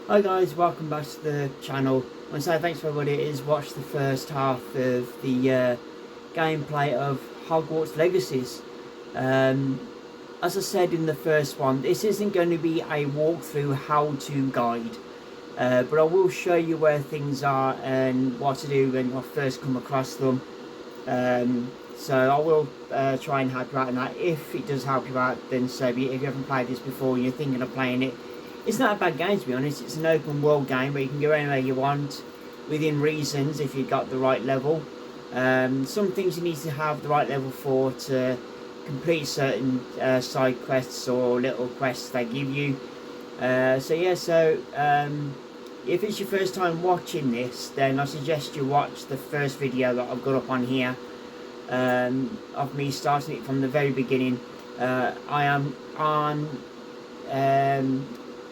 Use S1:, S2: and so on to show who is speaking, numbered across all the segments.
S1: Hi guys, welcome back to the channel. I want to say thanks for everybody who's watched the first half of the gameplay of Hogwarts Legacies. As I said in the first one, this isn't going to be a walkthrough how-to guide, but I will show you where things are and what to do when I first come across them. So I will try and help you out in that. If it does help you out, then so be it. If you haven't played this before and you're thinking of playing it, it's not a bad game, to be honest. It's an open world game where you can go anywhere you want within reasons if you've got the right level. Some things you need to have the right level for to complete certain side quests or little quests they give you. If it's your first time watching this, then I suggest you watch the first video that I've got up on here, of me starting it from the very beginning. I am on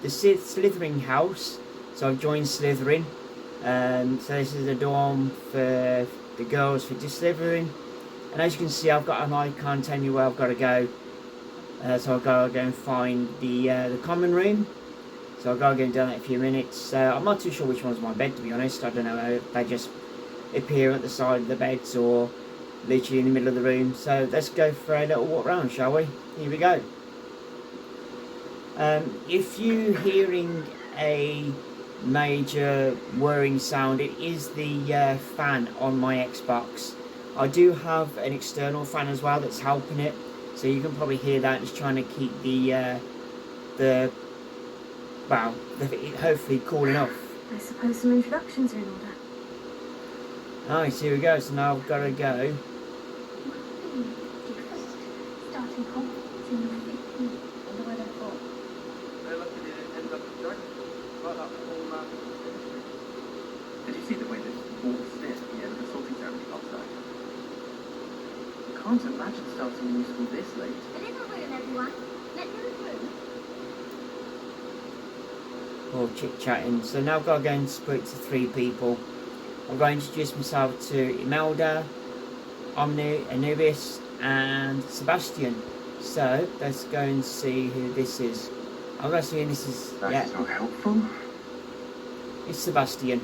S1: the Slytherin house, so I've joined Slytherin. So this is a dorm for the girls for Slytherin, and as you can see, I've got an icon telling me where I've got to go. So I've got to go and find the common room. So I'll go and do that in a few minutes. I'm not too sure which one's my bed, to be honest. I don't know if they just appear at the side of the beds or literally in the middle of the room. So let's go for a little walk around, shall we? Here we go. If you're hearing a major whirring sound, it is the fan on my Xbox. I do have an external fan as well that's helping it, so you can probably hear that. It's trying to keep hopefully cool enough.
S2: I suppose some introductions are in order.
S1: Nice, here we go. So now I've got to go.
S2: Starting Hogwarts in the 15th. Wonder where they're for.
S3: They're lucky they didn't end up in Dragon. Right up the whole man. Did you see the way this all sniffed at the end of the sorting ceremony last night? I can't imagine starting a new school this late.
S2: A little room, everyone. Let them through.
S1: All chit-chatting. So now I've got to go and speak to 3 people. I'm going to introduce myself to Imelda, Anubis, and Sebastian. So let's go and see who this is. I'm going to see who this is.
S3: That's not helpful.
S1: It's Sebastian.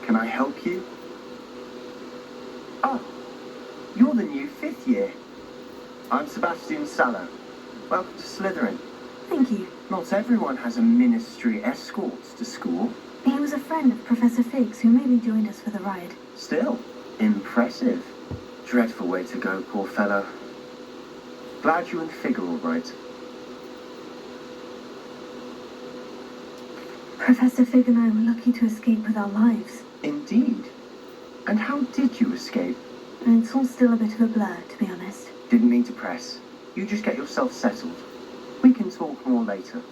S3: Can I help you? Oh, you're the new 5th year. I'm Sebastian Sallow. Welcome to Slytherin.
S2: Thank you.
S3: Not everyone has a ministry escort to school.
S2: He was a friend of Professor Fig's who maybe joined us for the ride.
S3: Still, impressive. Dreadful way to go, poor fellow. Glad you and Fig are all right.
S2: Professor Fig and I were lucky to escape with our lives.
S3: Indeed. And how did you escape?
S2: And it's all still a bit of a blur, to be honest.
S3: Didn't mean to press. You just get yourself settled. We can talk more later.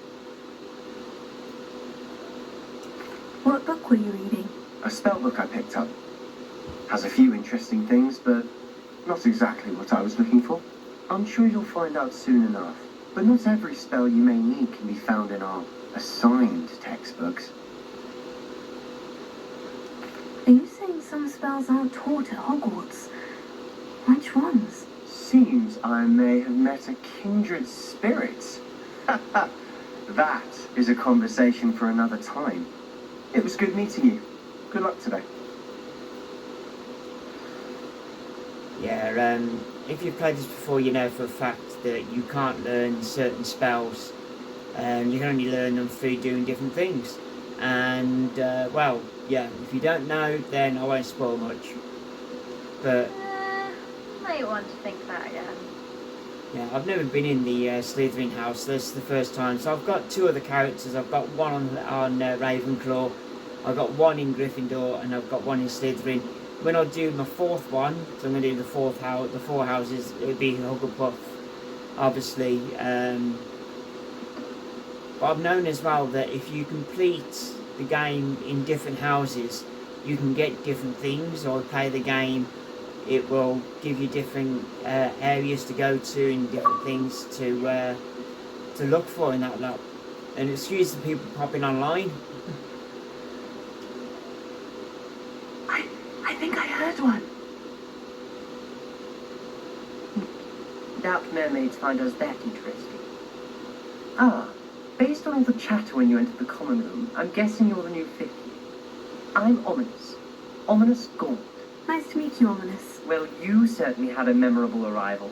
S2: What book were you reading?
S3: A spell book I picked up. Has a few interesting things, but not exactly what I was looking for. I'm sure you'll find out soon enough. But not every spell you may need can be found in our assigned textbooks.
S2: Are you saying some spells aren't taught at Hogwarts? Which ones?
S3: Seems I may have met a kindred spirit. That is a conversation for another time. It was good meeting you. Good luck today.
S1: Yeah, if you've played this before, you know for a fact that you can't learn certain spells. You can only learn them through doing different things. And, if you don't know, then I won't spoil much. But
S2: Might want to think that again.
S1: yeah, I've never been in the Slytherin house. This is the first time. So I've got 2 other characters. I've got one on Ravenclaw. I've got one in Gryffindor, and I've got one in Slytherin. When I do my 4th one, so I'm going to do the 4th house, the 4 houses, it would be Hufflepuff, obviously. But I've known as well that if you complete the game in different houses, you can get different things, or play the game. It will give you different areas to go to and different things to look for in that lot. And excuse the people popping online.
S2: I think I heard one.
S4: Doubt mermaids find us that interesting.
S3: Ah, based on all the chatter when you entered the common room, I'm guessing you're the new fifth year. I'm Ominous. Ominous Gaunt.
S2: Nice to meet you, Ominous.
S3: Well, you certainly had a memorable arrival.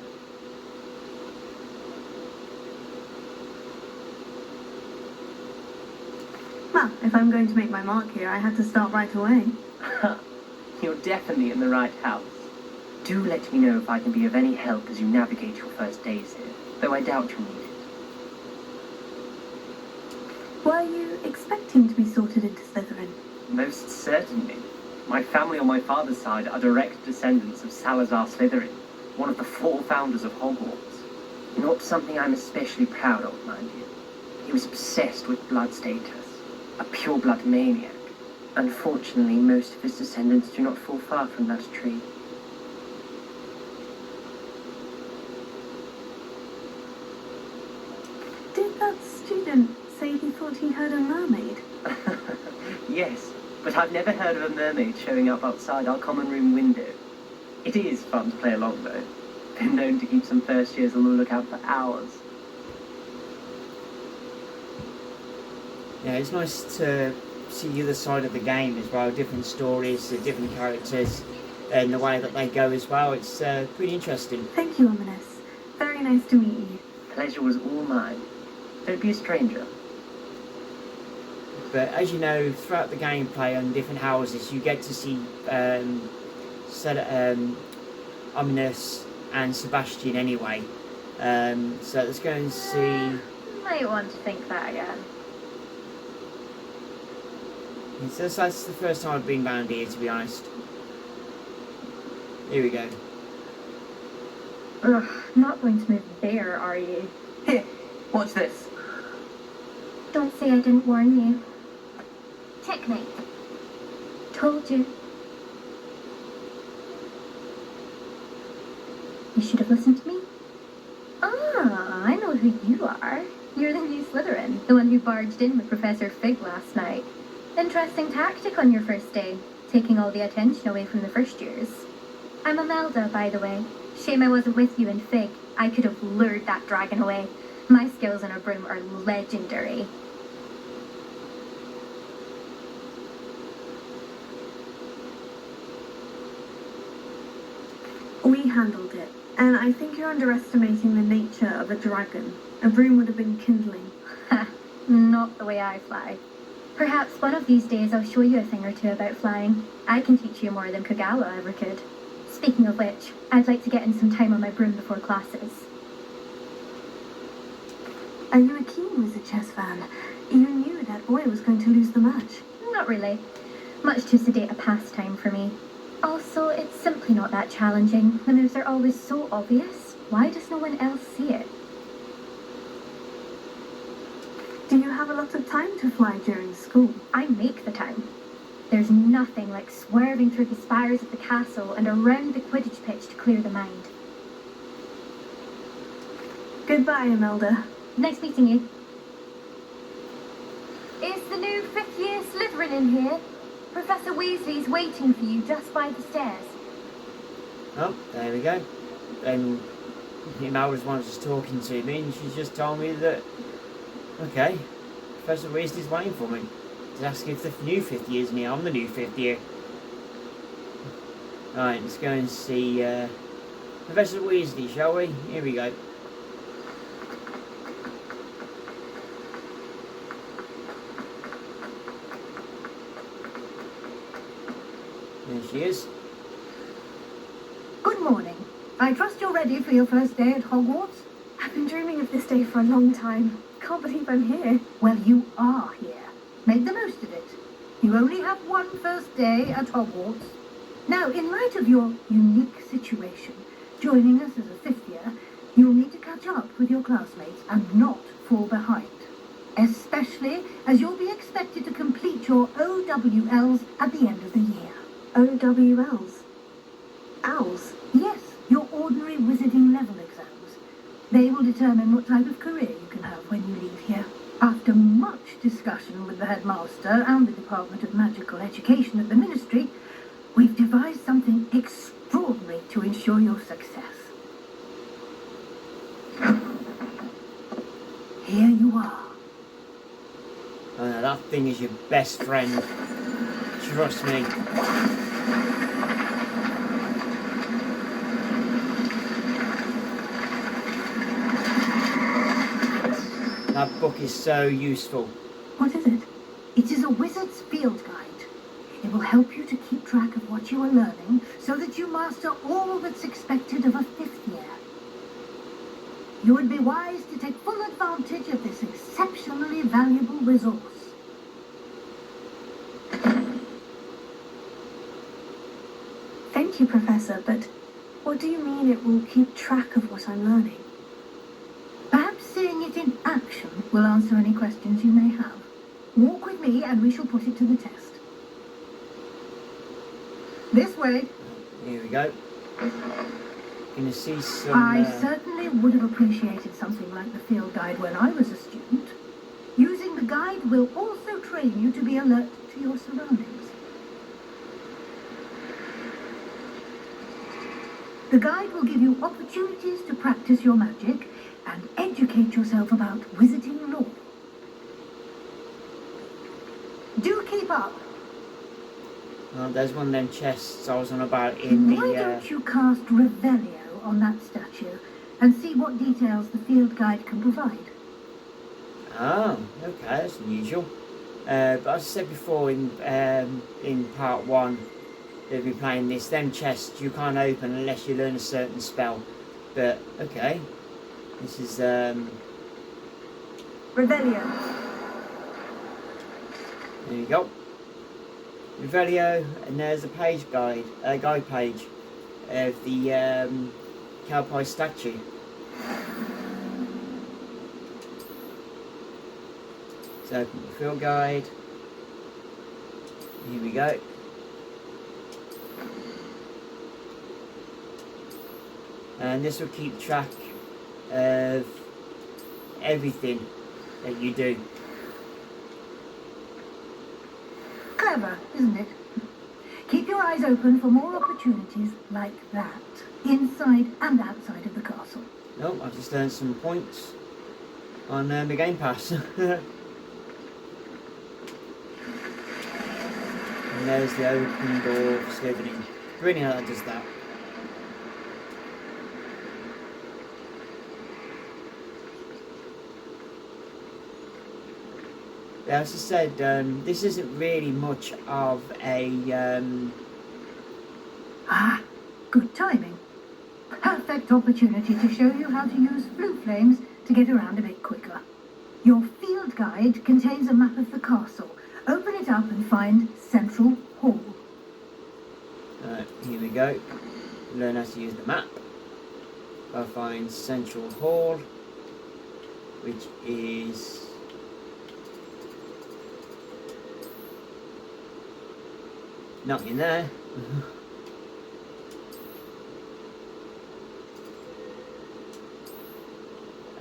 S2: Well, if I'm going to make my mark here, I had to start right away.
S3: You're definitely in the right house. Do let me know if I can be of any help as you navigate your first days here, though I doubt you'll need it.
S2: Were you expecting to be sorted into Slytherin?
S3: Most certainly. My family on my father's side are direct descendants of Salazar Slytherin, one of the 4 founders of Hogwarts. Not something I'm especially proud of, mind you. He was obsessed with blood status, a pure-blood maniac. Unfortunately, most of his descendants do not fall far from that tree.
S2: Did that student say he thought he heard a mermaid?
S3: Yes, but I've never heard of a mermaid showing up outside our common room window. It is fun to play along, though. Been known to keep some first years on the lookout for hours.
S1: Yeah, it's nice to see the other side of the game as well, different stories, the different characters, and the way that they go as well. It's pretty interesting.
S2: Thank you, Ominous. Very nice to meet you.
S3: Pleasure was all mine. Don't be a stranger.
S1: But as you know, throughout the gameplay on different houses, you get to see Ominous and Sebastian anyway. So let's go and see.
S4: Might want to think that again.
S1: So that's the first time I've been round here, to be honest. Here we go.
S4: Ugh, not going to move there, are you?
S3: Here, watch this.
S4: Don't say I didn't warn you. Checkmate. Told you. You should have listened to me. Ah, I know who you are. You're the new Slytherin, the one who barged in with Professor Fig last night. Interesting tactic on your first day, taking all the attention away from the first years. I'm Imelda, by the way. Shame I wasn't with you in Fig. I could have lured that dragon away. My skills on a broom are legendary.
S2: We handled it, and I think you're underestimating the nature of a dragon. A broom would have been kindling.
S4: Ha, not the way I fly. Perhaps one of these days I'll show you a thing or two about flying. I can teach you more than Kagawa ever could. Speaking of which, I'd like to get in some time on my broom before classes.
S2: Are you a keen Wizard chess fan? You knew that boy was going to lose the match.
S4: Not really. Much too sedate a pastime for me. Also, it's simply not that challenging. The moves are always so obvious. Why does no one else see it?
S2: Do you have a lot of time to fly during school?
S4: I make the time. There's nothing like swerving through the spires of the castle and around the Quidditch pitch to clear the mind.
S2: Goodbye, Imelda.
S4: Nice meeting you. Is the new 5th year Slytherin in here? Professor Weasley's waiting for you just by the stairs.
S1: Oh, there we go. And Imelda's one was just talking to me, and she's just told me that, okay, Professor Weasley's waiting for me. He's asking if the new 5th year's in here. I'm the new 5th year. Right, let's go and see Professor Weasley, shall we? Here we go. There she is.
S5: Good morning. I trust you're ready for your first day at Hogwarts?
S2: I've been dreaming of this day for a long time. Can't believe I'm here.
S5: Well, you are here. Make the most of it. You only have one first day at Hogwarts. Now, in light of your unique situation, joining us as a 5th year, you'll need to catch up with your classmates and not fall behind. Especially as you'll be expected to complete your OWLs at the end of the year.
S2: OWLs. Owls.
S5: Yes, your ordinary wizarding level exams. They will determine what type of career you can have when you leave here. After much discussion with the headmaster and the Department of Magical Education at the Ministry, we've devised something extraordinary to ensure your success. here you are.
S1: Oh no, that thing is your best friend. Trust me. That book is so useful.
S5: What is it? It is a wizard's field guide. It will help you to keep track of what you are learning so that you master all that's expected of a 5th year. You would be wise to take full advantage of this exceptionally valuable resource.
S2: Thank you, Professor, but what do you mean it will keep track of what I'm learning?
S5: Perhaps seeing it in action will answer any questions you may have. Walk with me and we shall put it to the test. This way.
S1: Here we go. Gonna see some.
S5: I certainly would have appreciated something like the field guide when I was a student. Using the guide will also train you to be alert to your surroundings. The guide will give you opportunities to practice your magic and educate yourself about wizarding lore. Do keep up.
S1: Oh, there's one of them chests I was on about in the.
S5: Why don't you cast Revelio on that statue and see what details the field guide can provide?
S1: Oh, okay, that's unusual. But as I said before in part 1, they've been playing this. Them chests you can't open unless you learn a certain spell. But okay, this is
S5: Revelio.
S1: There you go. Revelio, and there's a page guide, guide page of the cowboy statue. So open the field guide. Here we go. And this will keep track of everything that you do.
S5: Clever, isn't it? Keep your eyes open for more opportunities like that, inside and outside of the castle.
S1: Oh, I've just earned some points on the Game Pass. And there's the open door for Slytherin. Brilliant how that does that. Yeah, as I said, this isn't really much of a...
S5: Ah, good timing. Perfect opportunity to show you how to use blue flames to get around a bit quicker. Your field guide contains a map of the castle. Open it up and find Central Hall.
S1: Here we go. Learn how to use the map. I'll find Central Hall, which is... not in there.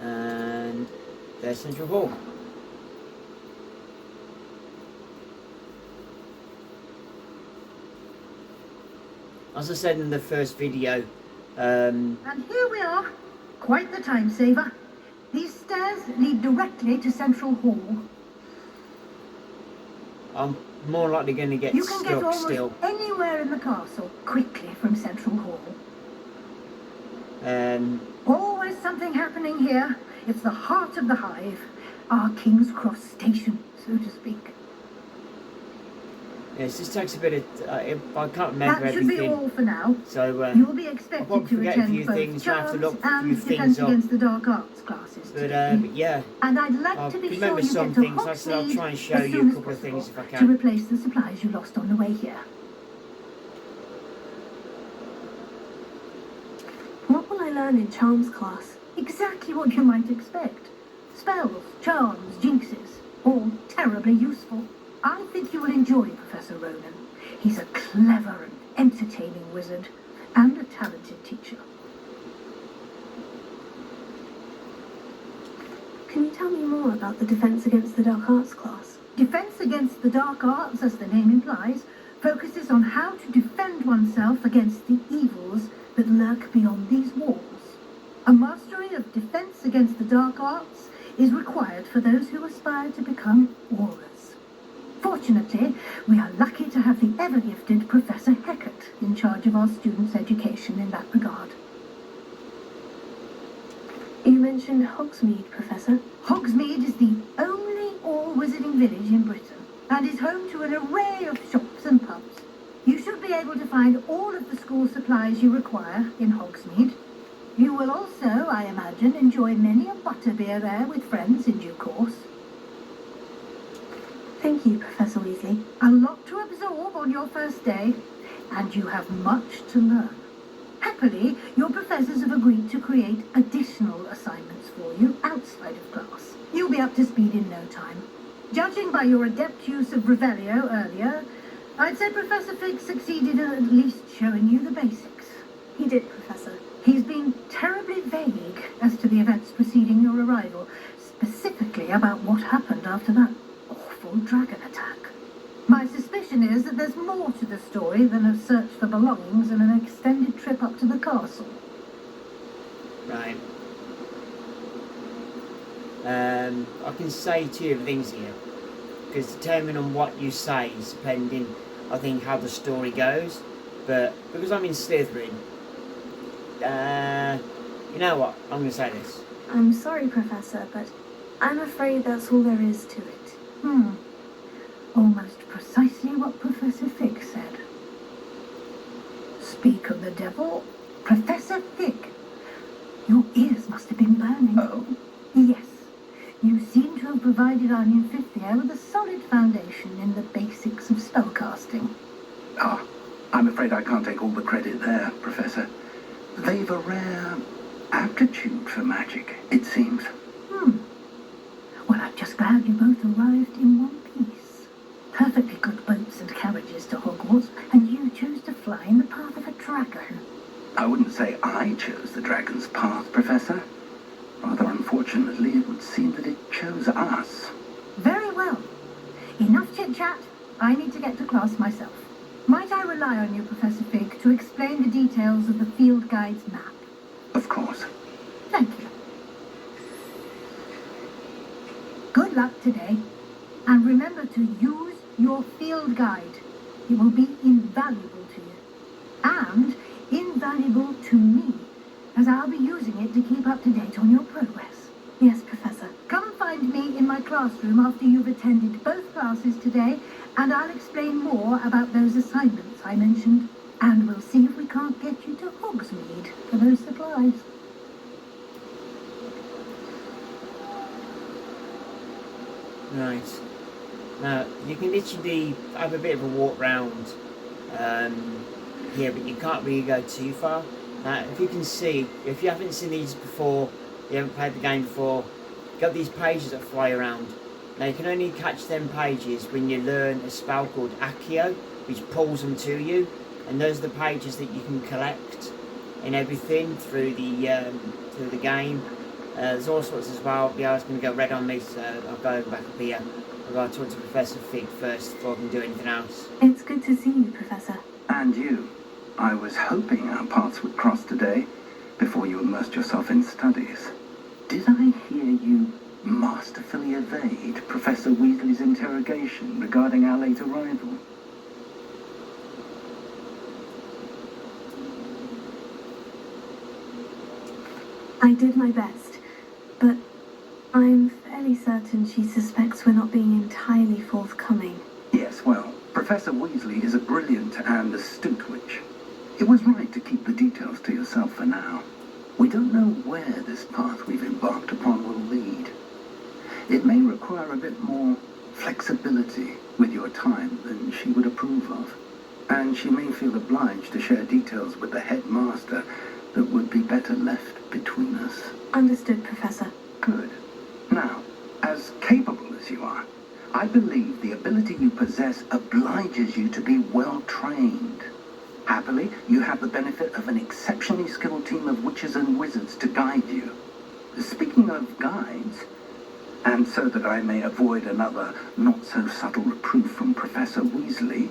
S1: And there's Central Hall. As I said in the first video,
S5: And here we are. Quite the time saver. These stairs lead directly to Central Hall.
S1: I'm more likely going to get
S5: You can get
S1: stuck
S5: almost
S1: still.
S5: anywhere in the castle quickly from Central Hall. Always something happening here. It's the heart of the hive. Our King's Cross station, so to speak.
S1: Yes, this takes a bit of... I can't remember
S5: That should be
S1: everything.
S5: all for now.
S1: So,
S5: You will be
S1: I'll
S5: expected
S1: probably
S5: to
S1: forget a
S5: attend
S1: few
S5: both
S1: things. I'll have to
S5: charms
S1: look a few
S5: and
S1: things
S5: defense
S1: up.
S5: against the dark arts classes.
S1: But,
S5: today.
S1: yeah,
S5: And I'd like
S1: I'll
S5: to be sure
S1: remember
S5: you
S1: some
S5: get to
S1: things. I said I'll
S5: Hogsmeade
S1: try and show
S5: as
S1: you
S5: soon
S1: a
S5: as
S1: couple of things
S5: possible
S1: if I
S5: to
S1: can.
S5: replace the supplies you lost on the way here.
S2: What will I learn in charms class?
S5: Exactly what you might expect. Spells, charms, jinxes, all terribly useful. I think you will enjoy Professor Ronan. He's a clever and entertaining wizard, and a talented teacher.
S2: Can you tell me more about the Defense Against the Dark Arts class?
S5: Defense against the dark arts, as the name implies, focuses on how to defend oneself against the evils that lurk beyond these walls. A mastery of defense against the dark arts is required for those who aspire to become aurors. Fortunately, we are lucky to have the ever-gifted Professor Heckert in charge of our students' education in that regard.
S2: You mentioned Hogsmeade, Professor.
S5: Hogsmeade is the only all-wizarding village in Britain and is home to an array of shops and pubs. You should be able to find all of the school supplies you require in Hogsmeade. You will also, I imagine, enjoy many a butterbeer there with friends in due course.
S2: Thank you, Professor Weasley.
S5: A lot to absorb on your first day, and you have much to learn. Happily, your professors have agreed to create additional assignments for you outside of class. You'll be up to speed in no time. Judging by your adept use of Revelio earlier, I'd say Professor Fig succeeded at least showing you the basics.
S2: He did, Professor.
S5: He's been terribly vague as to the events preceding your arrival, specifically about what happened after that awful dragon attack. My suspicion is that there's more to the story than a search for belongings and an extended trip up to the castle.
S1: Right. I can say two things here, because determining on what you say is depending, I think, how the story goes. But because I'm in Slytherin, you know what? I'm going to say this.
S2: I'm sorry, Professor, but I'm afraid that's all there is to it.
S5: Almost precisely what Professor Fig said. Speak of the devil, Professor Fig. Your ears must have been burning.
S3: Oh?
S5: Yes. You seem to have provided our new fifth year with a solid foundation in the basics of spellcasting.
S6: Ah, I'm afraid I can't take all the credit there, Professor. They've a rare aptitude for magic, it seems.
S5: Well, I'm just glad you both arrived in one piece. Perfectly good boats and carriages to Hogwarts, and you chose to fly in the path of a dragon.
S6: I wouldn't say I chose the dragon's path, Professor. Rather unfortunately, it would seem that it chose us.
S5: Very well. Enough chit-chat. I need to get to class myself. Might I rely on you, Professor Fig, to explain the details of the field guide's map?
S6: Of course.
S5: Thank you. Good luck today, and remember to use your field guide. It will be invaluable to you, and invaluable to me, as I'll be using it to keep up to date on your progress.
S2: Yes, Professor.
S5: Come find me in my classroom after you've attended both classes today, and I'll explain more about those assignments I mentioned, and we'll see if we can't get you to Hogsmeade for those supplies.
S1: Right. Now, you can literally have a bit of a walk round here, but you can't really go too far. Now, if you can see, if you haven't seen these before, you haven't played the game before, you've got these pages that fly around. Now, you can only catch them pages when you learn a spell called Accio, which pulls them to you, and those are the pages that you can collect and everything through the game. There's all sorts as well. Yeah, I was going to go red on me, so I'll go back up here. I've got to talk to Professor Fig first before I can do anything else.
S2: It's good to see you, Professor.
S6: And you. I was hoping our paths would cross today, before you immersed yourself in studies. Did I hear you masterfully evade Professor Weasley's interrogation regarding our late arrival?
S2: I did my best, but I'm fairly certain she suspects we're not being entirely forthcoming.
S6: Yes, well, Professor Weasley is a brilliant and astute witch. It was right to keep the details to yourself for now. We don't know where this path we've embarked upon will lead. It may require a bit more flexibility with your time than she would approve of. And she may feel obliged to share details with the headmaster that would be better left between us.
S2: Understood, Professor.
S6: Good. Now, as capable as you are, I believe the ability you possess obliges you to be well trained. Happily, you have the benefit of an exceptionally skilled team of witches and wizards to guide you. Speaking of guides, and so that I may avoid another not-so-subtle reproof from Professor Weasley,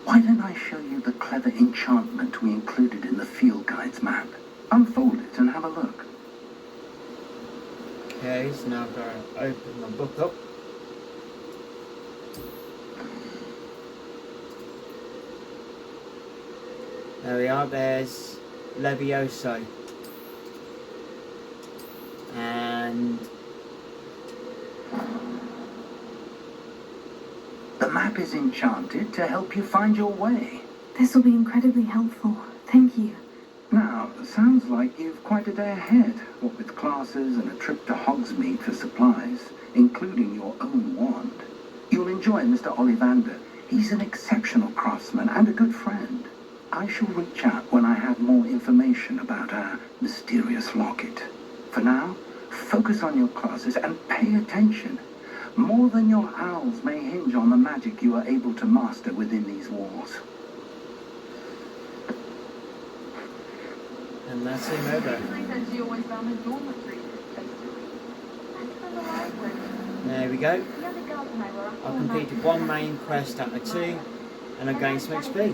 S6: why don't I show you the clever enchantment we included in the field guide's map? Unfold it and have a look.
S1: Okay, so now I've got to open my book up. There we are, there's Levioso. And
S6: The map is enchanted to help you find your way.
S2: This will be incredibly helpful. Thank you.
S6: Now, sounds like you've quite a day ahead, what with classes and a trip to Hogsmeade for supplies, including your own wand. You'll enjoy Mr. Ollivander. He's an exceptional craftsman and a good friend. I shall reach out when I have more information about our mysterious locket. For now, focus on your classes and pay attention. More than your owls may hinge on the magic you are able to master within these walls.
S1: And that's him over. There we go. I've completed one main quest out of 2 and I've gained some XP.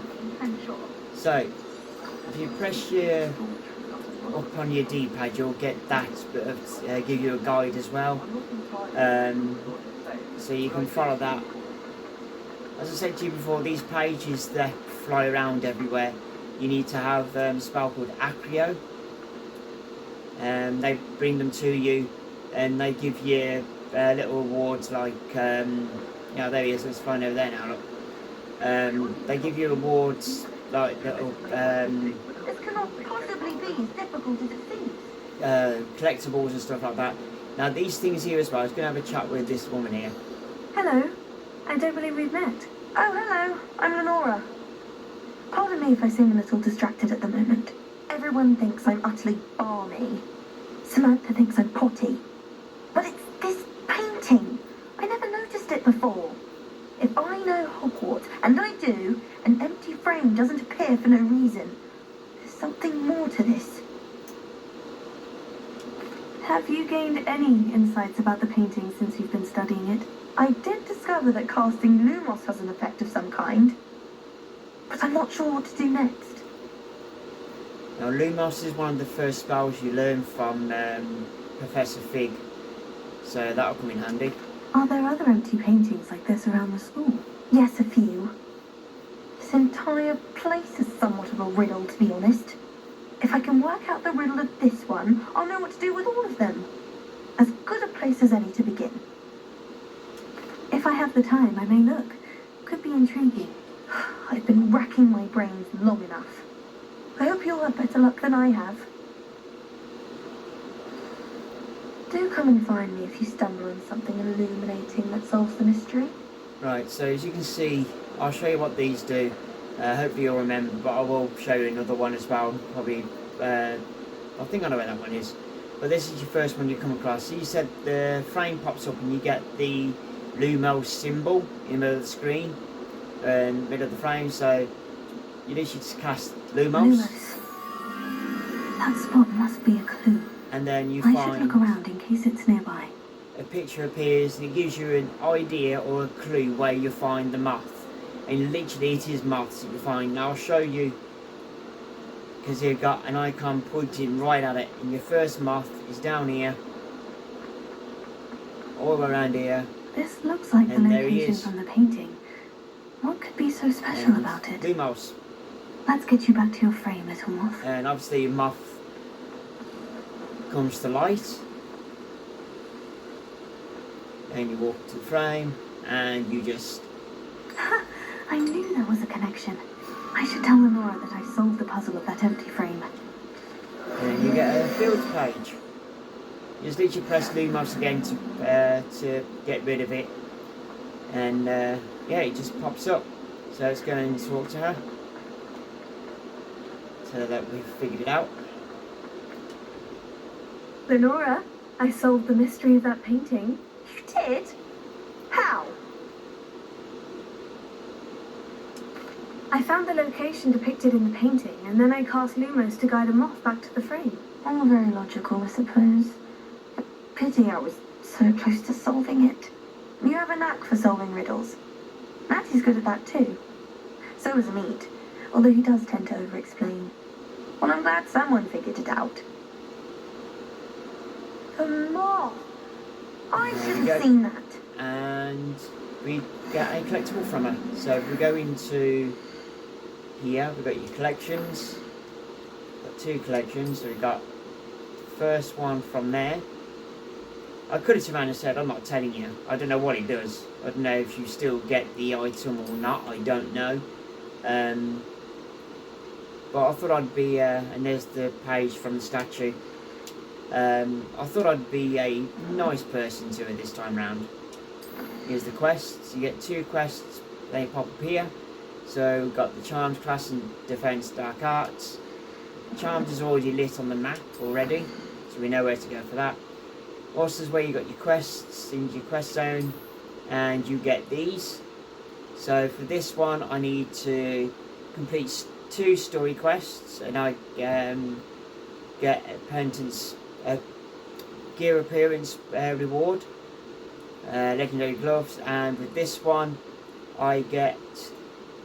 S1: So, if you press your up on your D-pad, you'll get that, but give you a guide as well. So you can follow that. As I said to you before, these pages that fly around everywhere, you need to have a spell called Accio. They bring them to you and they give you little awards like, there he is, it's flying over there now, look. They give you awards like little
S4: This cannot possibly be as difficult as it seems.
S1: collectibles and stuff like that. Now these things here as well, I was going to have a chat with this woman here.
S2: Hello. I don't believe we've met.
S7: Oh, hello. I'm Lenora. Pardon me if I seem a little distracted at the moment. Everyone thinks I'm utterly balmy. Samantha thinks I'm potty. But it's this painting. I never noticed it before. If I know Hogwarts, and I do, an empty frame doesn't appear for no reason. There's something more to this.
S2: Have you gained any insights about the painting since you've been studying it?
S7: I did discover that casting Lumos has an effect of some kind. But I'm not sure what to do next.
S1: Now Lumos is one of the first spells you learn from Professor Fig, so that'll come in handy.
S2: Are there other empty paintings like this around the school?
S7: Yes, a few. This entire place is somewhat of a riddle, to be honest. If I can work out the riddle of this one, I'll know what to do with all of them. As good a place as any to begin.
S2: If I have the time, I may look. Could be intriguing.
S7: I've been racking my brains long enough. I hope you'll have better luck than I have. Do come and find me if you stumble on something illuminating that solves the mystery.
S1: Right, so as you can see, I'll show you what these do. Hopefully you'll remember, but I will show you another one as well. Probably, I think I know where that one is. But this is your first one you come across. So you said the frame pops up and you get the Lumos symbol in the middle of the screen, middle of the frame. So you literally just cast Lumos.
S2: That spot must be a clue.
S1: And then you
S2: I
S1: find
S2: should look around in case it's nearby.
S1: a picture appears and it gives you an idea or a clue where you find the moth. And literally it is moths that you find. Now I'll show you, because you've got an icon pointing right at it, and your first moth is down here, all around here.
S2: This looks like the
S1: And there he
S2: location
S1: is.
S2: from the painting. What could be so special
S1: And
S2: about it?
S1: Lumos.
S2: Let's get you back to your frame, little moth.
S1: And obviously your moth comes to light. And you walk to the frame, and you just...
S2: I knew there was a connection. I should tell Lenora that I solved the puzzle of that empty frame.
S1: And you get a field page. You just literally press Lumos again to get rid of it. And yeah, it just pops up. So let's go and talk to her. So that we've figured it out.
S2: Lenora, I solved the mystery of that painting.
S7: You did? How?
S2: I found the location depicted in the painting, and then I cast Lumos to guide a moth back to the frame.
S7: All very logical, I suppose. Pity I was so close to solving it. You have a knack for solving riddles. Matty's good at that too. So is Meat, although he does tend to over-explain. Well, I'm glad someone figured it out. The moth! I
S1: There
S7: should
S1: we go.
S7: have seen that.
S1: And we get a collectible from her. So we go into here, we've got your collections. Got 2 collections, so we've got the first one from there. I could have turned around and said, I'm not telling you. I don't know what it does. I don't know if you still get the item or not, I don't know. But I thought I'd be, and there's the page from the statue. I thought I'd be a nice person to her this time round. Here's the quests. You get 2 quests, they pop up here. So we've got the Charms class and Defense Dark Arts. Charms is already lit on the map already, so we know where to go for that. Also is where you got your quests in your quest zone, and you get these. So for this one I need to complete 2 story quests, and I get a penance, gear appearance reward, legendary gloves, and with this one I get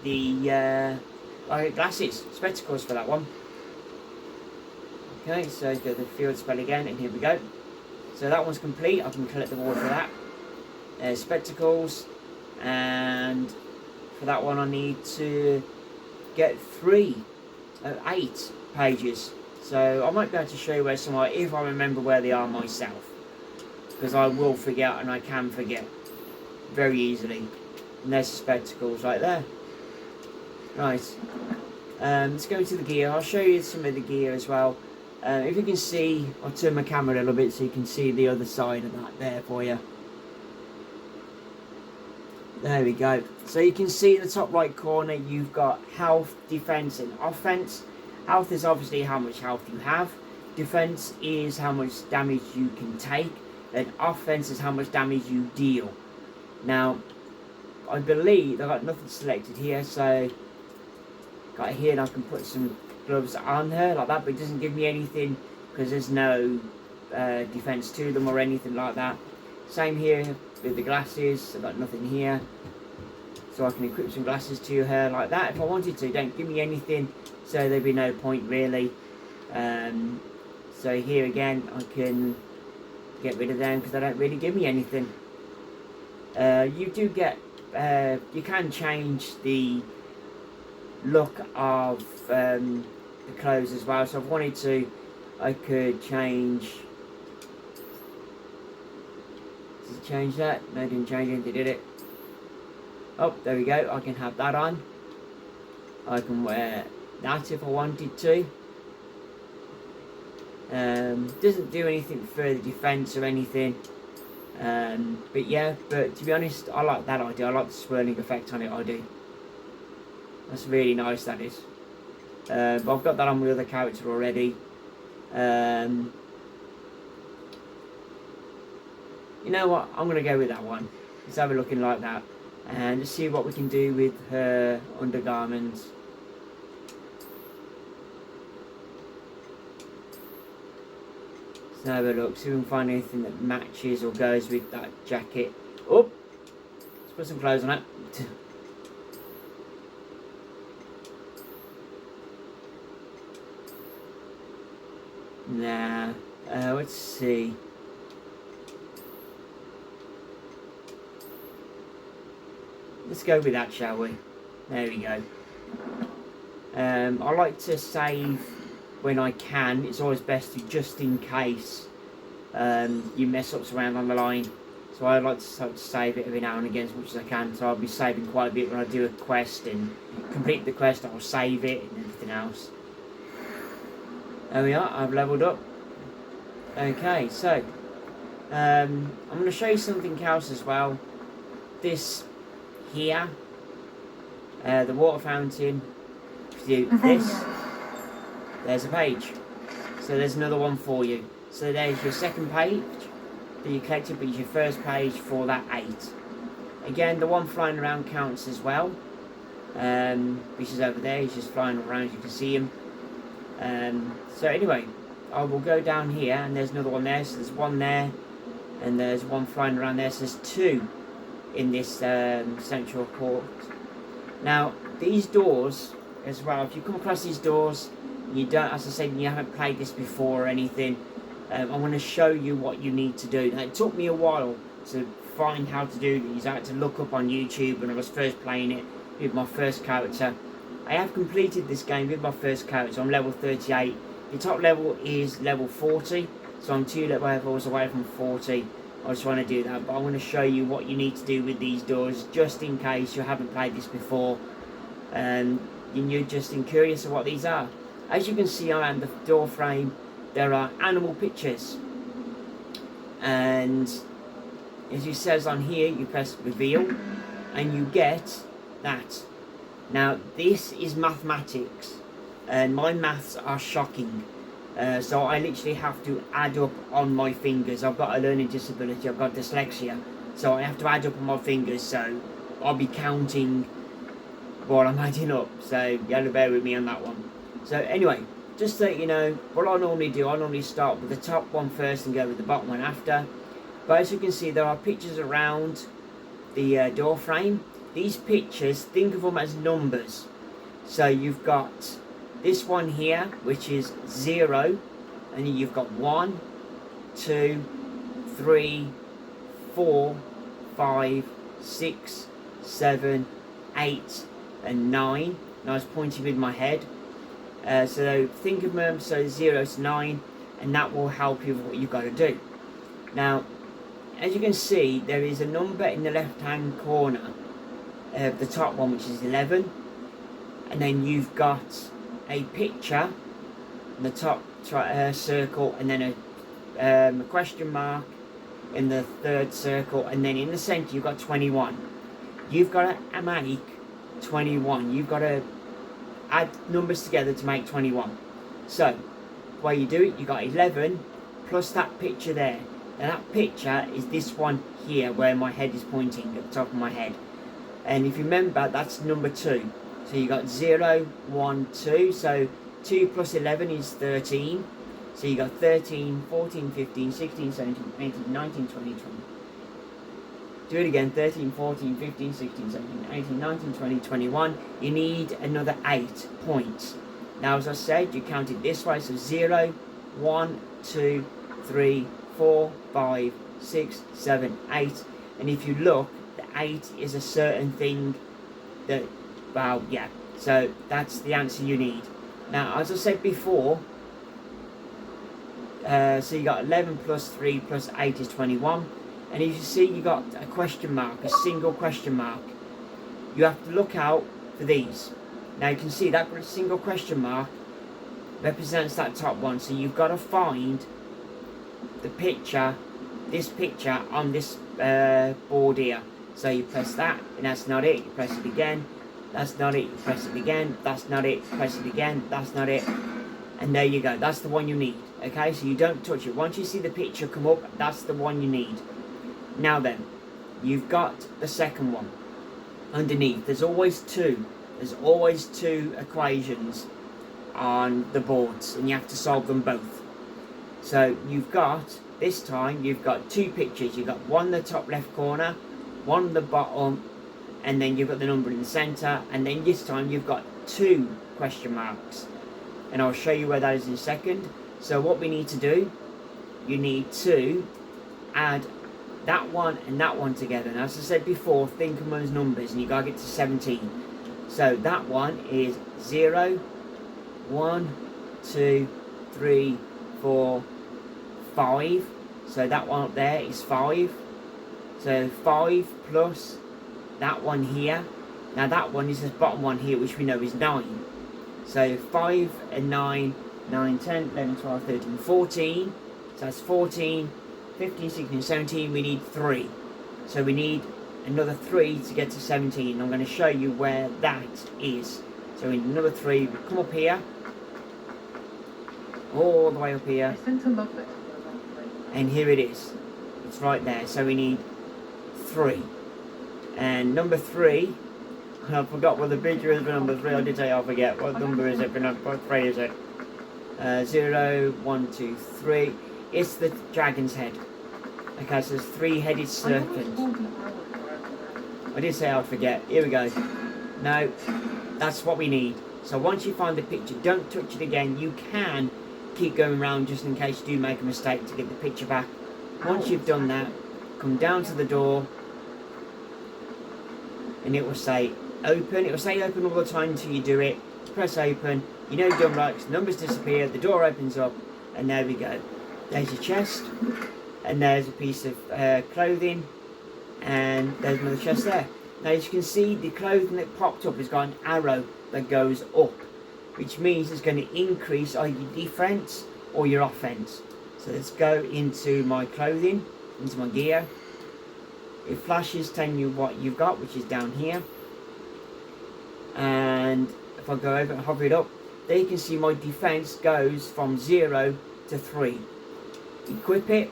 S1: the glasses, spectacles for that one. Okay, so go the field spell again, and here we go. So that one's complete. I can collect the reward for that. Spectacles, and for that one I need to get 3 of 8 pages. So I might be able to show you where some are if I remember where they are myself, because I will forget, and I can forget very easily. And there's the spectacles right there. Right, let's go to the gear. I'll show you some of the gear as well. If you can see, I'll turn my camera a little bit so you can see the other side of that there for you. There we go. So you can see in the top right corner you've got health, defense and offense. Health is obviously how much health you have. Defense is how much damage you can take. And offense is how much damage you deal. Now, I believe I've got nothing selected here, so got here and I can put some gloves on her like that, but it doesn't give me anything because there's no defense to them or anything like that. Same here with the glasses. I've got nothing here, so I can equip some glasses to her like that if I wanted to. Don't give me anything, so there'd be no point really. So here again I can get rid of them because they don't really give me anything. You do get you can change the look of the clothes as well, so if I wanted to I could change. Did it change that? No, it didn't change anything, did it? Oh, there we go. I can have that on. I can wear that if I wanted to. Doesn't do anything for the defense or anything. But yeah, but to be honest, I like that idea. I like the swirling effect on it, I do. That's really nice, that is. But I've got that on with other character already. You know what, I'm going to go with that one. Let's have a looking like that. And let's see what we can do with her undergarments. Let's have a look, see if we can find anything that matches or goes with that jacket. Oh! Let's put some clothes on it. Nah, let's see. Let's go with that, shall we? There we go. I like to save when I can. It's always best to, just in case you mess ups around on the line. So I like to save it every now and again as much as I can. So I'll be saving quite a bit when I do a quest and complete the quest. I'll save it and everything else. There we are, I've leveled up. Okay, so I'm going to show you something else as well. This here, the water fountain. If you do this, there's a page. So there's another one for you. So there's your second page that you collected, but it's your first page for that 8. Again, the one flying around counts as well. Which is over there, he's just flying around, you can see him. So anyway, I will go down here and there's another one there, so there's one there and there's one flying around there, so there's 2 in this central court. Now these doors as well, if you come across these doors, you don't, as I said, you haven't played this before or anything, I want to show you what you need to do. Now, it took me a while to find how to do these. I had to look up on YouTube when I was first playing it with my first character. I have completed this game with my first character. I'm level 38. The top level is level 40, so I'm 2 levels away from 40. I just want to do that, but I want to show you what you need to do with these doors, just in case you haven't played this before and you're just curious of what these are. As you can see on the door frame, there are animal pictures, and as it says on here, you press reveal and you get that. Now this is mathematics, and my maths are shocking. So I literally have to add up on my fingers. I've got a learning disability, I've got dyslexia, so I have to add up on my fingers, so I'll be counting while I'm adding up, so you have to bear with me on that one. So anyway, just so you know, what I normally do, I normally start with the top one first and go with the bottom one after. But as you can see, there are pictures around the door frame. These pictures, think of them as numbers. So you've got this one here, which is 0, and then you've got 1, 2, 3, 4, 5, 6, 7, 8, and 9. And I was pointing with my head. So think of them, so 0 to 9, and that will help you with what you've got to do. Now, as you can see, there is a number in the left hand corner of the top one, which is 11, and then you've got a picture in the top circle, and then a question mark in the third circle, and then in the centre you've got 21. You've got to make 21. You've got to add numbers together to make 21. So the way you do it, you got 11 plus that picture there, and that picture is this one here where my head is pointing at the top of my head, and if you remember, that's number 2. So you got 0, 1, 2, so 2 plus 11 is 13, so you got 13, 14, 15, 16, 17, 18, 19, 20, 20. Do it again, 13, 14, 15, 16, 17, 18, 19, 20, 21. You need another 8 points. Now, as I said, you count it this way, so 0, 1, 2, 3, 4, 5, 6, 7, 8. And if you look, the 8 is a certain thing that, well, yeah. So that's the answer you need. Now, as I said before, so you got 11 plus 3 plus 8 is 21. And if you see you got a question mark, a single question mark, you have to look out for these. Now you can see that single question mark represents that top one, so you've got to find the picture, this picture on this board here. So you press that, and that's not it, you press it again, that's not it, you press it again, that's not it, press it again, that's not it, and there you go, that's the one you need. Okay, so you don't touch it. Once you see the picture come up, that's the one you need. Now then, you've got the second one underneath. There's always two equations on the boards, and you have to solve them both. So you've got, this time, you've got 2 pictures. You've got one in the top left corner, one in the bottom, and then you've got the number in the centre, and then this time you've got 2 question marks. And I'll show you where that is in a second. So what we need to do, you need to add that one and that one together. And as I said before, think of them as numbers, and you gotta get to 17. So that one is 0, 1, 2, 3, 4, 5. So that one up there is 5. So 5 plus that one here. Now that one is this bottom one here, which we know is 9. So 5 and 9, 9, 10, 11, 12, 13, 14. So that's 14. 15, 16, 17, we need 3. So we need another 3 to get to 17. I'm going to show you where that is. So we need another 3. We come up here. All the way up here. And here it is. It's right there. So we need 3. And number 3, I forgot what the picture is for number 3. I did say I'll forget. What number is it for number, what 3 is it? 0, 1, 2, 3. It's the dragon's head. Okay, so there's 3-headed serpent. I did say I'll forget. Here we go. No, that's what we need. So once you find the picture, don't touch it again. You can keep going around just in case you do make a mistake to get the picture back. Once you've done that, come down to the door and it will say open. It will say open all the time until you do it. Press open, you know you've done right, because the numbers disappear, the door opens up, and there we go. There's your chest, and there's a piece of clothing, and there's another chest there. Now as you can see, the clothing that popped up has got an arrow that goes up, which means it's going to increase either your defense or your offense. So let's go into my clothing, into my gear. It flashes telling you what you've got, which is down here. And if I go over and hover it up, there you can see my defense goes from 0 to 3. Equip it,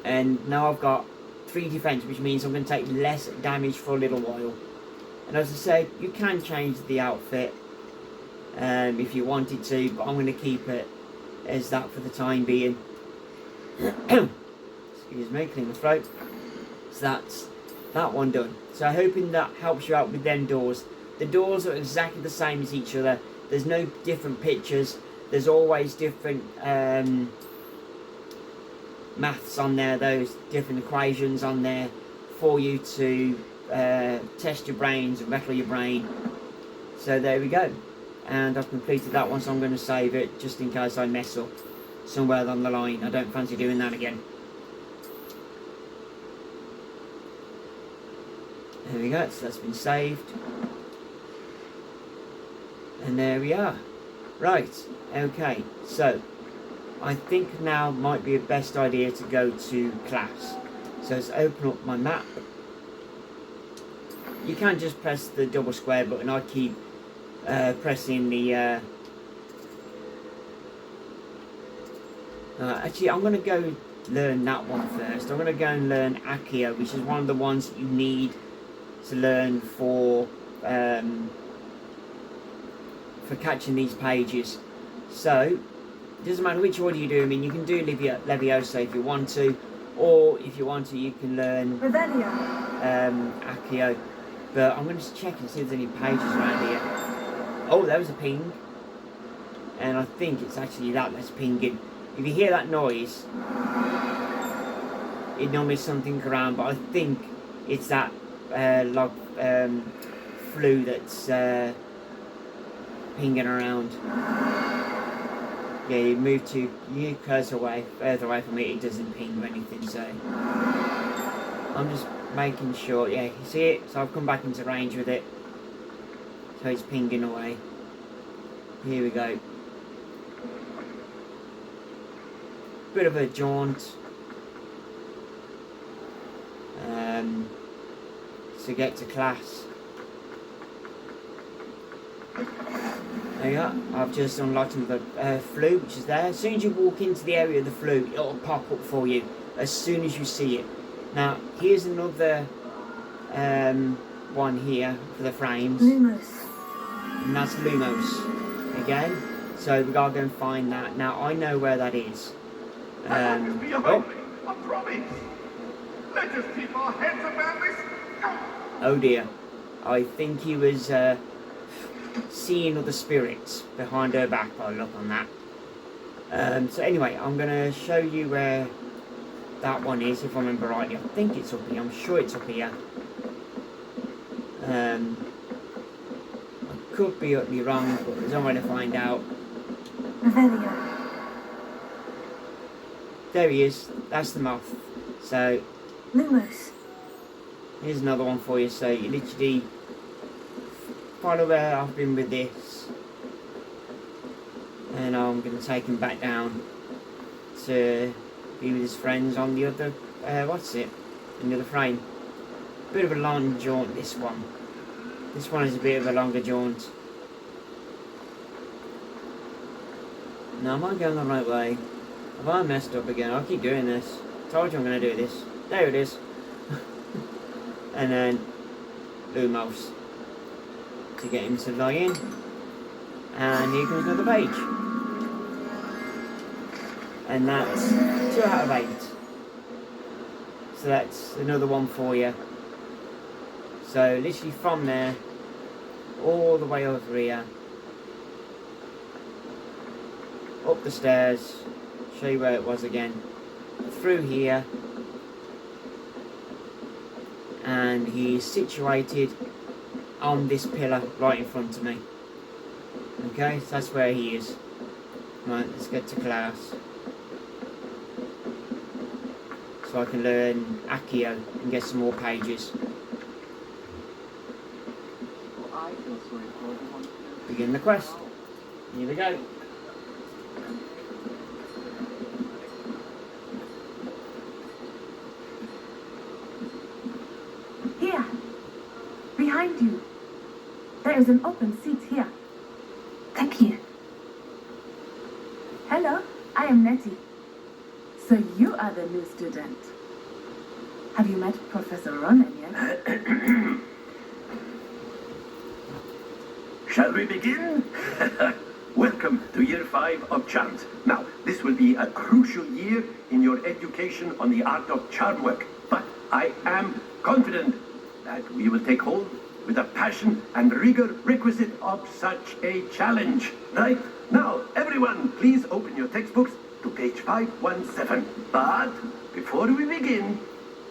S1: and now I've got 3 defense, which means I'm going to take less damage for a little while. And as I said, you can change the outfit if you wanted to, but I'm going to keep it as that for the time being. Excuse me, clean the throat. So that's that one done. So hoping that helps you out with them doors. The doors are exactly the same as each other. There's no different pictures. There's always different maths on there, those different equations on there for you to test your brains and rattle your brain. So there we go. And I've completed that one, so I'm going to save it just in case I mess up somewhere along the line. I don't fancy doing that again. There we go, so that's been saved. And there we are. Right, okay, so I think now might be a best idea to go to class. So let's open up my map. You can just press the double square button. I keep pressing the actually I'm going to go learn that one first. I'm going to go and learn Accio, which is one of the ones that you need to learn for catching these pages. So it doesn't matter which order you do them in. You can do Leviosa if you want to, or if you want to you can learn Accio. But I'm going to just check and see if there's any pages around here. Oh, there was a ping, and I think it's actually that's pinging. If you hear that noise, it normally is something around, but I think it's that log flu that's pinging around. Yeah, you cursor further away from it, it doesn't ping or anything, so I'm just making sure. Yeah, you see it? So I've come back into range with it, so it's pinging away. Here we go. Bit of a jaunt to get to class. There you go. I've just unlocked the flue, which is there. As soon as you walk into the area of the flue, it'll pop up for you as soon as you see it. Now, here's another one here for the frames.
S2: Lumos.
S1: And that's Lumos again. So we gotta go and find that. Now, I know where that is.
S6: I promise. Let us keep our heads about this.
S1: Oh dear. I think he was seeing other spirits behind her back by look on that. So anyway, I'm going to show you where that one is, if I remember rightly. I think it's up here. I'm sure it's up here. I could be utterly wrong, but there's no way to find out.
S2: Revelio.
S1: There he is. That's the moth. So
S2: Lumos.
S1: here's another one for you. So you literally follow where I've been with this, and I'm going to take him back down to be with his friends on the other, in the other frame. Bit of a long jaunt, this one. This one is a bit of a longer jaunt. Now, am I going the right way? Have I messed up again? I'll keep doing this. Told you I'm going to do this. There it is. And then Lumos to get him to lie in. And here comes another page. And that's 2 out of 8. So that's another one for you. So literally from there all the way over here. up the stairs, show you where it was again, through here, and he's situated on this pillar right in front of me. Okay, so that's where he is. Right, let's get to class. So I can learn Accio and get some more pages. Begin the quest. Here we go.
S2: Here, behind you. There is an open seat here. Thank you. Hello, I am Nettie. So you are the new student. Have you met Professor Ronan yet?
S6: Shall we begin? Welcome to Year 5 of Charms. Now, this will be a crucial year in your education on the art of charm work. But I am confident that we will take hold with the passion and rigor requisite of such a challenge. Right? Now, everyone, please open your textbooks to page 517. But before we begin,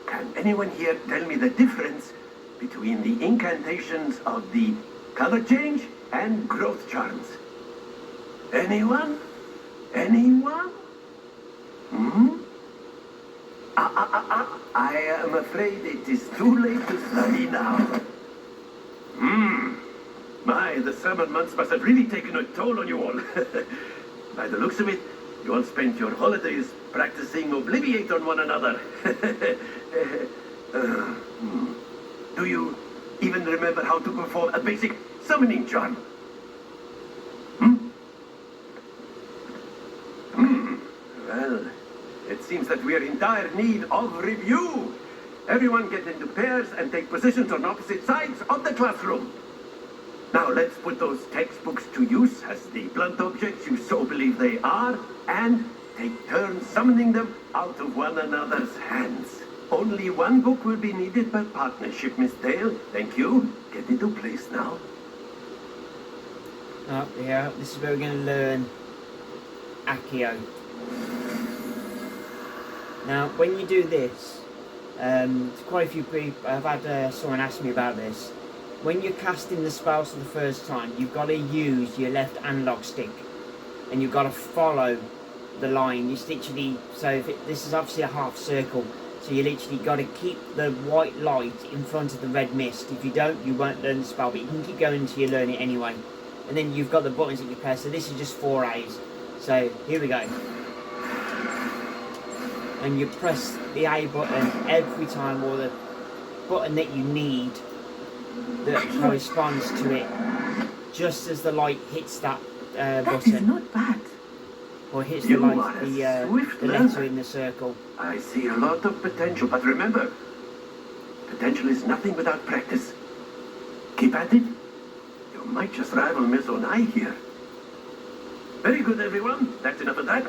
S6: can anyone here tell me the difference between the incantations of the color change and growth charms? Anyone? Anyone? I am afraid it is too late to study now. My, the summer months must have really taken a toll on you all. By the looks of it, you all spent your holidays practicing Obliviate on one another. Do you even remember how to perform a basic summoning charm? Well, it seems that we are in dire need of review. Everyone get into pairs and take positions on opposite sides of the classroom. Now let's put those textbooks to use as the blunt objects you so believe they are, and take turns summoning them out of one another's hands. Only one book will be needed per partnership, Miss Dale. Thank you. Get into place now.
S1: Oh, yeah, this is where we're going to learn Accio. Now, when you do this, quite a few people, I've had someone ask me about this. When you're casting the spells for the first time, you've got to use your left analog stick, and you've got to follow the line. It's literally, so if this is obviously a half circle, so you literally got to keep the white light in front of the red mist. If you don't, you won't learn the spell, but you can keep going until you learn it anyway. And then you've got the buttons that you press, so this is just 4 A's. So, here we go. And you press the A button every time, or the button that you need that corresponds to it, just as the light hits that
S2: That
S1: button.
S2: is not bad.
S1: Or hits the
S6: You
S1: light,
S6: are a
S1: the
S6: swift
S1: letter
S6: learner.
S1: in the circle.
S6: I see a lot of potential, but remember, potential is nothing without practice. Keep at it. You might just rival Miss Onai here. Very good, everyone. That's enough of that.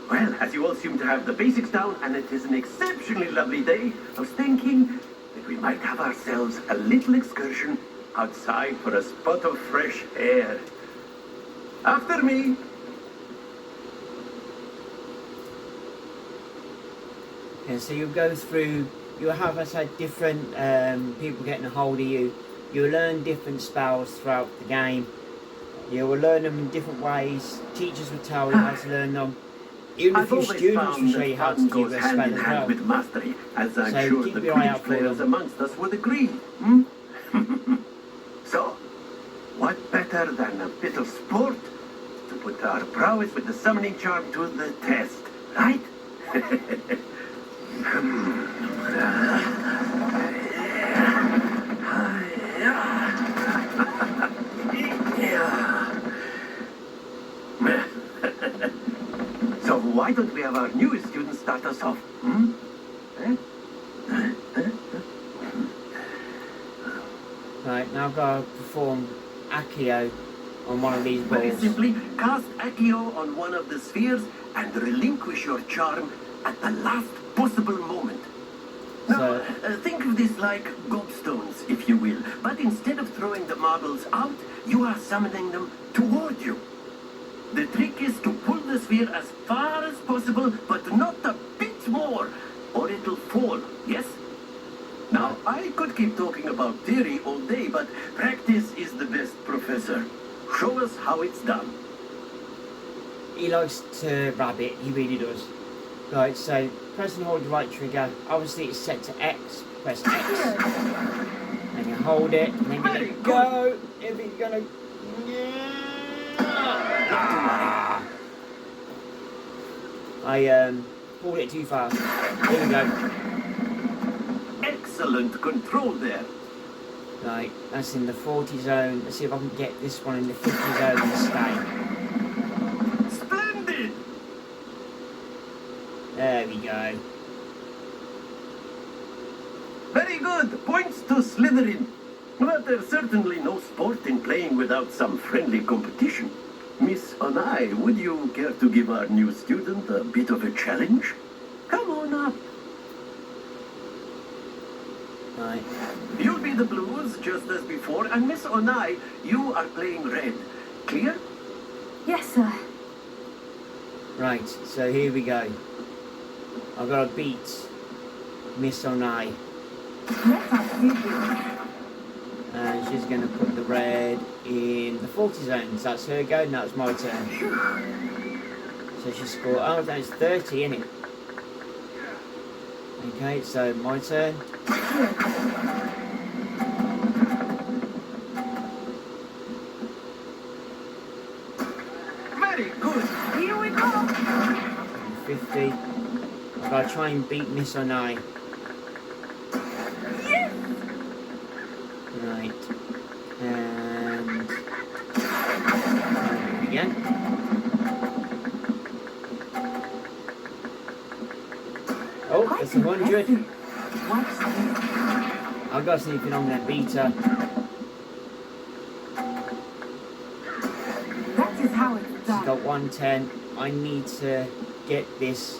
S6: Well, as you all seem to have the basics down, and it is an exceptionally lovely day, I was thinking that we might have ourselves a little excursion outside for a spot of fresh air. After me.
S1: Yeah, so you'll go through, you'll have, as I said, different people getting a hold of you. You'll learn different spells throughout the game. You will learn them in different ways. Teachers will tell you how to learn them. Even
S6: I've
S1: if your
S6: always
S1: students will
S6: found
S1: show
S6: that
S1: you how to
S6: fun
S1: do
S6: goes
S1: a
S6: hand
S1: spell
S6: in
S1: as
S6: hand
S1: well.
S6: with mastery, as I'm
S1: So
S6: sure
S1: keep
S6: the
S1: your eye out
S6: Quidditch
S1: for
S6: players
S1: them.
S6: amongst us would agree. So, what better than a bit of sport to put our prowess with the summoning charm to the test, right? So why don't we have our newest student start us off?
S1: Right, now I've got to perform Accio on one of these
S6: Very
S1: balls.
S6: simply, cast Accio on one of the spheres and relinquish your charm at the last possible moment. Now,
S1: So-
S6: think of this like gobstones, if you will. But instead of throwing the marbles out, you are summoning them toward you. The trick is to pull the sphere as far as possible, but not a bit more, or it'll fall, yes? Now, I could keep talking about theory all day, but practice is the best professor. Show us how it's done.
S1: He likes to rabbit, he really does. Right, so press and hold the right trigger. Obviously it's set to X. Press X. And you hold it, and then you let it go. If it's gonna... I pulled it too fast. Here we go.
S6: Excellent control there.
S1: Right, that's in the 40 zone. Let's see if I can get this one in the 50 zone and stay.
S6: Splendid!
S1: There we go.
S6: Very good. Points to Slytherin. But there's certainly no sport in playing without some friendly competition. Miss Onai, would you care to give our new student a bit of a challenge? Come on up.
S1: Right.
S6: You'll be the blues just as before, and Miss Onai, you are playing red. Clear?
S7: Yes, sir.
S1: Right, so here we go. I've got to beat Miss Onai. And she's going to put the red in the 40 zones. That's her go, now it's my turn. So she scored, oh, that's 30, isn't it? Okay, so my turn.
S6: Very good. Here we go.
S1: 50. I've got to try and beat Miss Onai.
S7: Yes!
S1: Right. And... again. Oh, it's 100. I've got something on that beater.
S5: That is how it's
S1: She's
S5: done.
S1: got 110. I need to get this.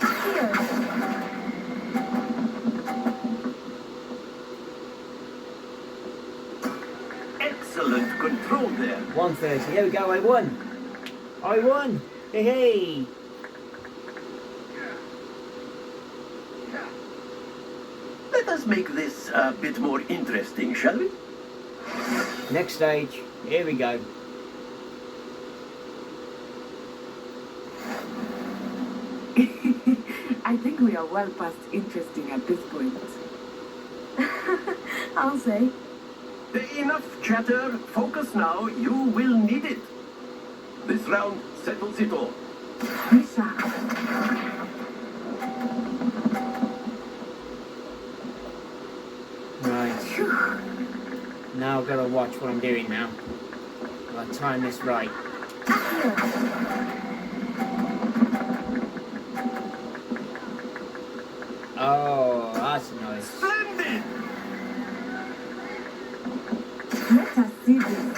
S6: Excellent control there.
S1: 130. There we go. I won. I won. Hey, hey.
S6: Let us make this a bit more interesting, shall we?
S1: Next stage. Here we go.
S5: I think we are well past interesting at this point.
S7: I'll say.
S6: Enough chatter. Focus now. You will need it. This round settles it all.
S5: Lisa,
S1: Right. Now I've got to watch what I'm doing now. I've got to time this right. Oh, that's nice.
S6: Splendid!
S5: let us see this.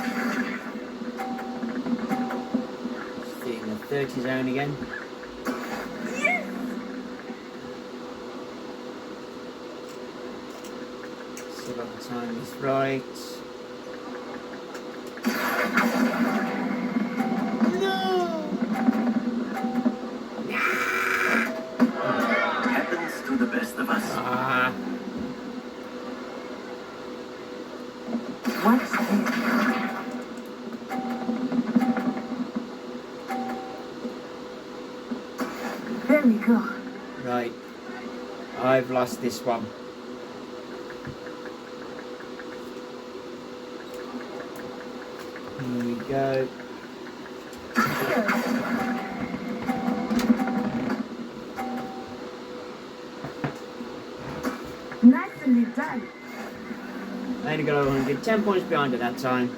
S1: Stay in the 30 zone again. See if I can time this right.
S6: Happens to the best of us.
S1: Ah,
S5: Watch this. There we go.
S1: right. I've lost this one. Here we go.
S5: Nicely done.
S1: I only got 100. 10 points behind at that time.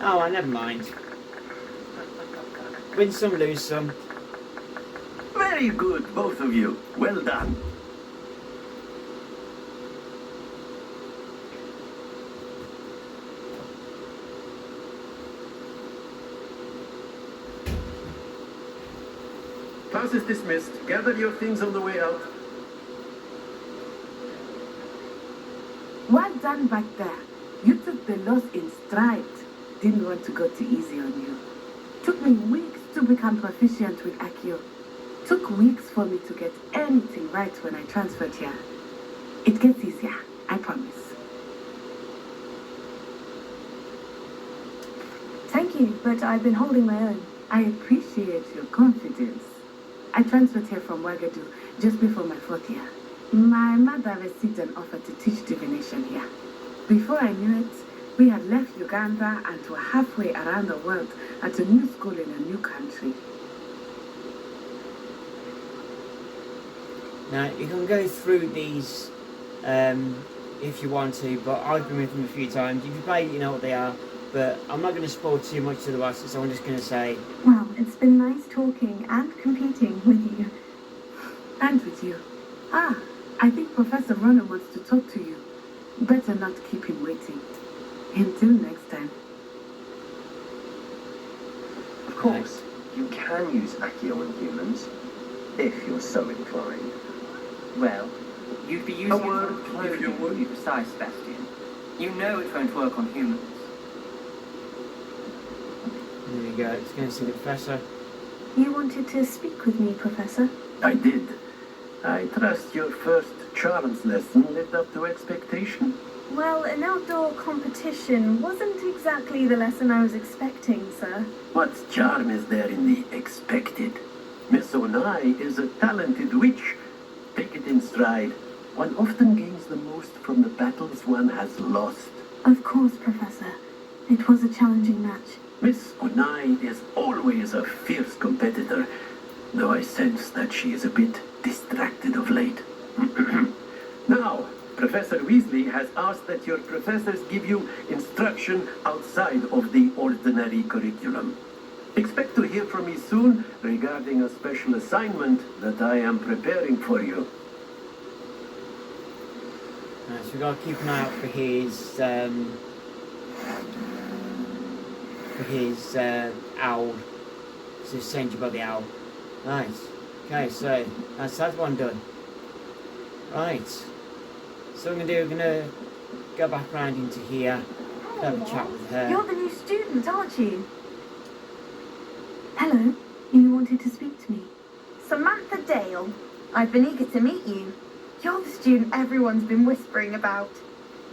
S1: Oh, well, never mind. Win some, lose some.
S6: Very good, both of you. Well done. Class is dismissed. Gather your things on the way out.
S5: Well done back there. You took the loss in stride. Didn't want to go too easy on you. Took me weeks to
S8: to become proficient with Accio. Took weeks for me to get anything right when I transferred here. It gets easier, I promise.
S2: Thank you, but I've been holding my own.
S8: I appreciate your confidence. I transferred here from Wagadu just before my 4th year. My mother received an offer to teach divination here. Before I knew it, we had left Uganda and were halfway around the world at a new school in a new country.
S1: Now, you can go through these if you want to, but I've been with them a few times. If you play, you know what they are, but I'm not going to spoil too much to the rest, so I'm just going to say...
S2: Well, it's been nice talking and competing with you.
S8: And with you. Ah, I think Professor Ronan wants to talk to you. Better not keep him waiting. Until next time.
S3: Of course, you can use Accio on humans, if you're so inclined.
S9: Well, you'd be using
S3: A word
S9: it
S3: of
S9: if
S3: closure.
S9: you would be precise, Sebastian. You know it won't work on humans.
S1: There we go, it's going to see the professor.
S2: You wanted to speak with me, Professor?
S6: I did. I trust your first charms lesson lived up to expectation.
S2: Well, an outdoor competition wasn't exactly the lesson I was expecting, sir.
S6: What charm is there in the expected? Miss Onai is a talented witch. Take it in stride. One often gains the most from the battles one has lost.
S2: Of course, Professor. It was a challenging match.
S6: Miss Onai is always a fierce competitor, though I sense that she is a bit distracted of late. Now, Professor Weasley has asked that your professors give you instruction outside of the ordinary curriculum. Expect to hear from me soon regarding a special assignment that I am preparing for you.
S1: Right, so we've got to keep an eye out for his owl. So sent you by the owl. Right. Okay, so that's that one done. Right. So what we're gonna do, we're gonna go back around into here, have a chat with her.
S7: You're the new student, aren't you?
S2: Hello. You wanted to speak to me.
S7: Samantha Dale. I've been eager to meet you. You're the student everyone's been whispering about.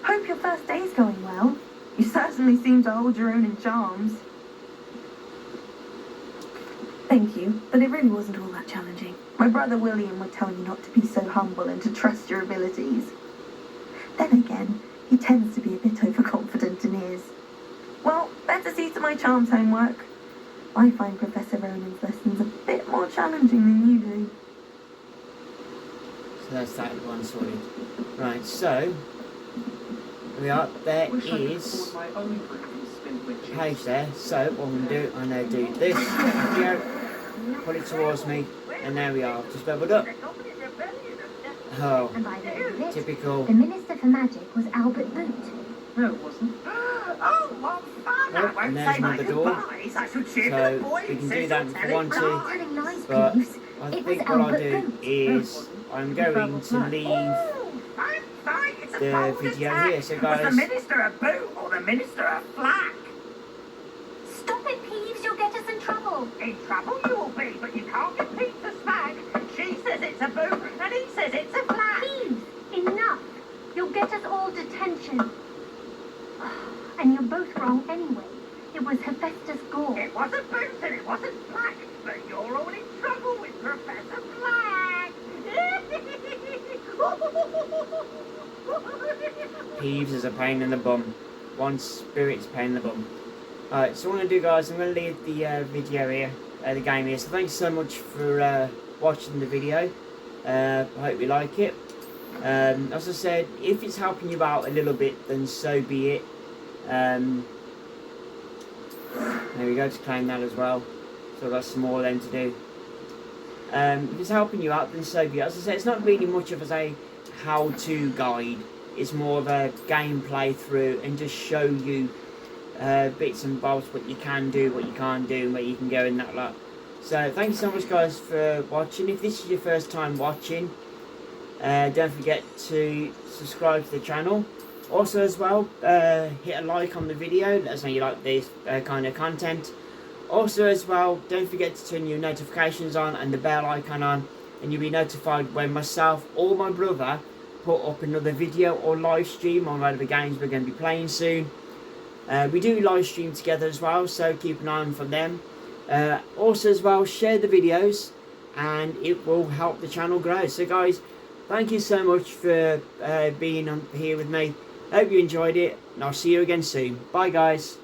S7: Hope your first day's going well. You certainly seem to hold your own in charms.
S2: Thank you, but it really wasn't all that challenging.
S7: My brother William would tell you not to be so humble and to trust your abilities. Then again, he tends to be a bit overconfident in his. Well, better see to my charms homework. I find Professor Ronan's lessons a bit more challenging than you do.
S1: So that's that one sorted. Right, so we are, there is a page there. So what I'm going to do, I'm going to do this video, put it towards me, and there we are, just leveled up. Oh,
S4: And by the end of it,
S1: typical.
S4: the Minister for Magic was Albert Boot.
S9: No, it wasn't.
S10: Oh, what fun! I
S1: Oh,
S10: won't
S1: and there's
S10: say my
S1: another door.
S10: goodbyes. I should cheer for the
S1: So
S10: boy
S1: we can do
S10: Cecil
S1: that if we
S10: telling
S1: want to,
S10: lies.
S4: Telling lies,
S1: but
S4: Peeves.
S1: I
S4: It was
S1: think what I'll
S4: Albert
S1: do
S4: Boot.
S1: is I'm going to leave
S10: Oh, fine, it's a
S1: the
S10: bold
S1: video
S10: attack.
S1: here. So
S10: Was
S1: guys,
S10: the minister a boot or the minister a flack?
S4: Stop it, Peeves. You'll get us in trouble.
S10: In trouble you will be, but you can't get Pete to smack. She says it's a boot and he says it's a flack.
S4: Peeves, enough. You'll get us all detention. And you're both wrong anyway. It was Hephaestus Gore.
S10: It wasn't boot and it wasn't flack, but you're all in trouble with Professor Flack.
S1: Peeves is a pain in the bum. One spirit's pain in the bum. Alright, so what I'm going to do, guys, I'm going to leave the video here, the game here. So thanks so much for watching the video. I hope you like it. As I said, if it's helping you out a little bit, then so be it. There we go, to claim that as well. So I've got some more then to do. If it's helping you out, then so be it. As I said, it's not really much of a how-to guide. It's more of a gameplay through and just show you bits and bobs, what you can do, what you can't do, and where you can go in that lot. So thank you so much, guys, for watching. If this is your first time watching, don't forget to subscribe to the channel. Also as well, hit a like on the video, let us know you like this kind of content. Also as well, don't forget to turn your notifications on and the bell icon on, and you'll be notified when myself or my brother put up another video or live stream on one of the games we're going to be playing soon. We do live stream together as well, so keep an eye on for them. Also as well, share the videos and it will help the channel grow. So guys, thank you so much for being on here with me. Hope you enjoyed it, and I'll see you again soon. Bye guys.